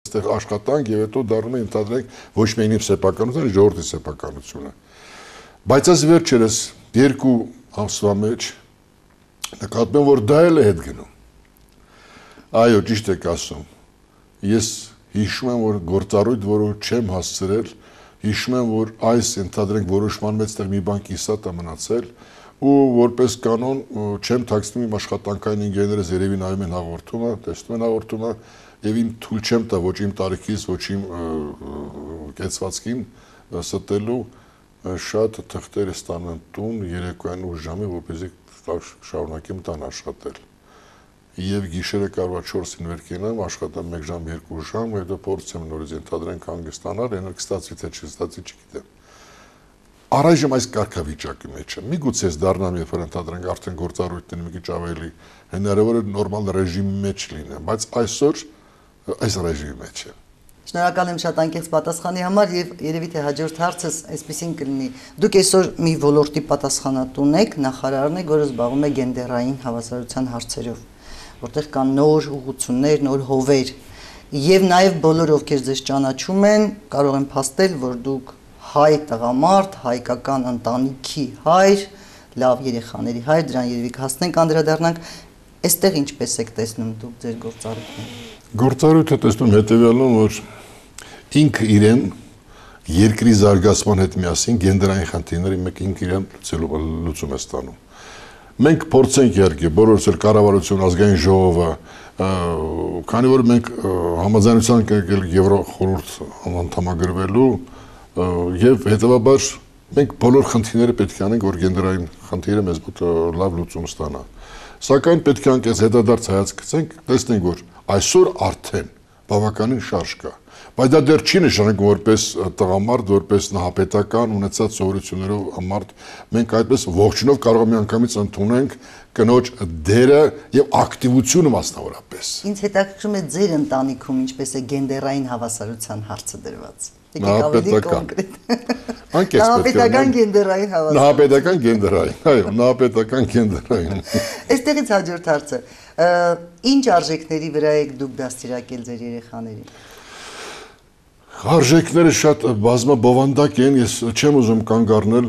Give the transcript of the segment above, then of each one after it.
այստեղ աշխատանք եւ հետո դառնում է ընդհանրենք ոչ միայն իմ սեփականությունը, ժողովրդի սեփականությունը։ Բայց այս վերջերս երկու ամսվա մեջ նկատում եմ, որ դա էլ է հետ գնում։ Այո, ճիշտ եք ասում։ Ես հիշում եմ, որ գործառույթ, որը չեմ հասցրել, հիշում եմ, որ այս ընդհանրենք որոշման մեջ տեղ մի բան կիսատ է մնացել ու որպես կանոն չեմ թաքցնում իմ աշխատանքային ինժեներս երևի նայում են հաղորդումը, տեսնում են հաղորդումը եւ իմ թույլ չեմ տա ոչ իմ տարիքից, ոչ իմ կեցվածքին ստելու շատ թղթեր ստանան տուն երեկոյան 8 ժամին, որպեսզի շարունակեմ տան աշխատել։ Եվ գիշերը կարող է 4-ին վեր կենամ, աշխատամ 1 ժամ, 2 ժամ, հետո փորձեմ նորից ընդհանրենք հանգստանալ, այնօր կստացվի թե չստացվի չգիտեմ։ Առայժմ այս կարգավիճակի մեջ եմ։ Միգուցե ես դառնամ, երբ որ ընդհանրենք արդեն գործառույթն մի քիչ ավելի հնարավոր է նորմալ ռեժիմի մեջ լինեմ, բայց այսօր այս ռեժիմի մեջ եմ։ Շնորհակալ եմ շատ անկեղծ պատասխանի համար եւ երևի թե հաջորդ հարցս այսպեսին կլինի։ Դուք այսօր մի ոլորտի պատասխանատուն եք, նախարարն եք, որը զբաղվում է գենդերային հավասարության հարցերով, որտեղ կան նոր ուղղություններ, նոր հովեր եւ նաեւ բոլոր ովքեր ձեզ ճանաչում են, կարող են փաստել, որ դուք հայ տղամարդ, հայկական ընտանիքի հայր, լավ երեխաների հայր, դրան երևի կհասնենք, անդրադառնանք, այստեղ ինչպես եք տեսնում դուք ձեր գործառույթները։ Գործառույթը տեսնում հետեւյալն, որ ինքը իրեն երկրի զարգացման հետ միասին գենդերային խնդիրների մեկ ինքը իրեն լուծում է ստանում։ Մենք փորձենք իհարկե բոլորս էլ կառավարություն, ազգային ժողովը, քանի որ մենք համաձայնության եկել Եվրոխորհուրդ անդամագրվելու եւ հետեւաբար մենք բոլոր խնդիրները պետք է անենք, որ գենդերային խնդիրը մեզ մոտ լավ լուծում ստանա։ Սակայն պետք է անկես հետադարձ հայացք գցենք, տեսնենք, որ այսօր արդեն բավականին շարժ կա։ Բայց դա դեռ չի նշանակում, որպես տղամարդ, որպես նահապետական ունեցած սովորություններով մարդ, մենք այդպես ողջունով կարող ենք միանգամից ընդունենք կնոջ դերը եւ ակտիվությունը մասնավորապես։ Ինձ հետաքրքրում է ձեր ընտանիքում ինչպես է գենդերային հավասարության հարցը դրված։ Եկեք ավելի կոնկրետ։ Նահապետական գենդերային հավասարություն։ Նահապետական գենդերային, այո, նահապետական գենդերային։ Այստեղից հաջորդ հարցը, ինչ արժեքների վրա եք դուք դաստիարակել ձեր երեխաներին։ Արժեքները շատ բազմաբովանդակ են, ես չեմ ուզում կանգ առնել,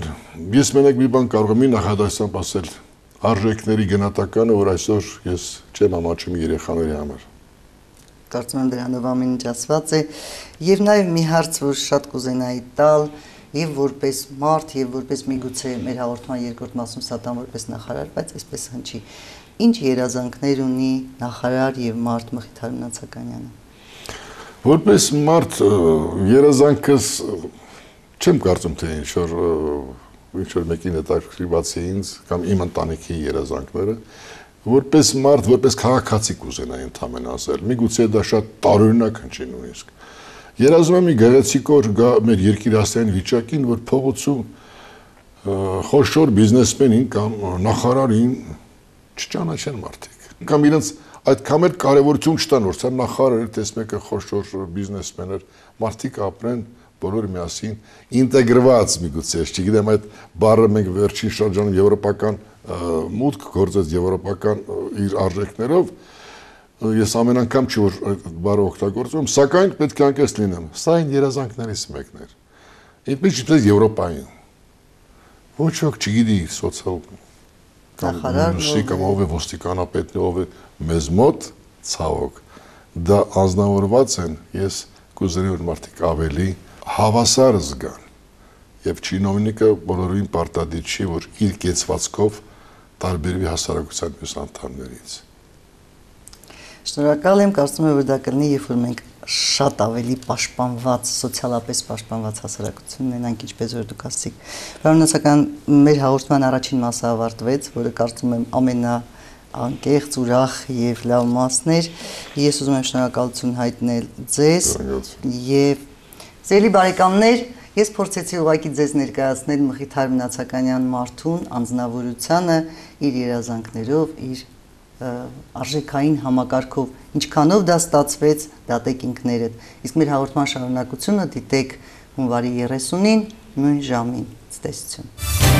ես մենակ մի բան կարող եմ նախադասությամբ ասել, արժեքների գնահատականը, որ այսօր ես չեմ ամաչում երեխաների համար։ Կարծում եմ դրանով ամեն ինչ ասված է, եւ նաեւ մի հարց, որ շատ կուզենայի տալ, եւ որպես մարդ, եւ որպես միգուցե մեր հաղորդման երկրորդ մասում Սատան որպես նախարար, բայց այսպես հնչի։ Ինչ երազանքներ ունի նախարար եւ մարդ Մխիթար Մնացականյանը։ Որպես մարդ երազանքս չեմ կարծում թե ինչ որ մեկին հետաքրքրված է ինձ կամ իմ ընտանիքի երազանքները, որպես մարդ, որպես քաղաքացի կուզենայի ընդհանրապես ասել, միգուցե դա շատ տարօրինակ հնչի նույնիսկ։ Երազում եմ մի գեղեցիկ օր գա մեր երկրի հասարակային վիճակին, որ փողոցում խոշոր բիզնեսմենին կամ նախարարին չճանաչեն մարդիկ, կամ իրենց այդքան էլ կարևորություն չտան, որ սա նախարար էր, տես մեկը խոշոր բիզնեսմեն էր, մարդիկ ապրեն բոլորը միասին ինտեգրված միգուցե, չգիտեմ այդ բառը մենք վերջին շրջանում եվրոպական մուտք գործեց եվրոպական իր արժեքներով, ես ամեն անգամ չի որ այդ բառը օգտագործում, սակայն պետք է անկես լինեմ, սա այն երազանքներից մեկն էր, ինչպես Եվրոպային, ոչ ոք չգիտի սոցիալ կամ ով է ոստիկանապետն, ով է մեզ մոտ ցավոք, դա անձնավորված են, ես կուզենայի որ մարդիկ ավելի հավասար զգան եւ չինովնիկը բոլորին պարտադիր չի, որ իր կեցվածքով տարբերվի հասարակության մյուս անդամներից։ Շնորհակալ եմ, կարծում եմ, որ դա կլինի, երբ որ մենք շատ ավելի պաշտպանված, սոցիալապես պաշտպանված հասարակություն ունենանք, ինչպես որ դուք ասացիք։ Պարոն Մնացական, մեր հաղորդման առաջին մասը ավարտվեց, որը կարծում եմ ամենաանկեղծ, ուրախ եւ լավ մասն էր։ Ես ուզում եմ շնորհակալություն հայտնել ձեզ եւ սիրելի բարեկամներ, ես փորձեցի ուղղակի ձեզ ներկայացնել Մխիթար Մնացականյան մարդուն, անձնավորությանը, իր երազանքներով, իր արժեքային համակարգով, ինչքանով դա ստացվեց, դատեք ինքներդ, իսկ մեր հաղորդման շարունակությունը դիտեք հունվարի 30-ին նույն ժամին, ցտեսություն։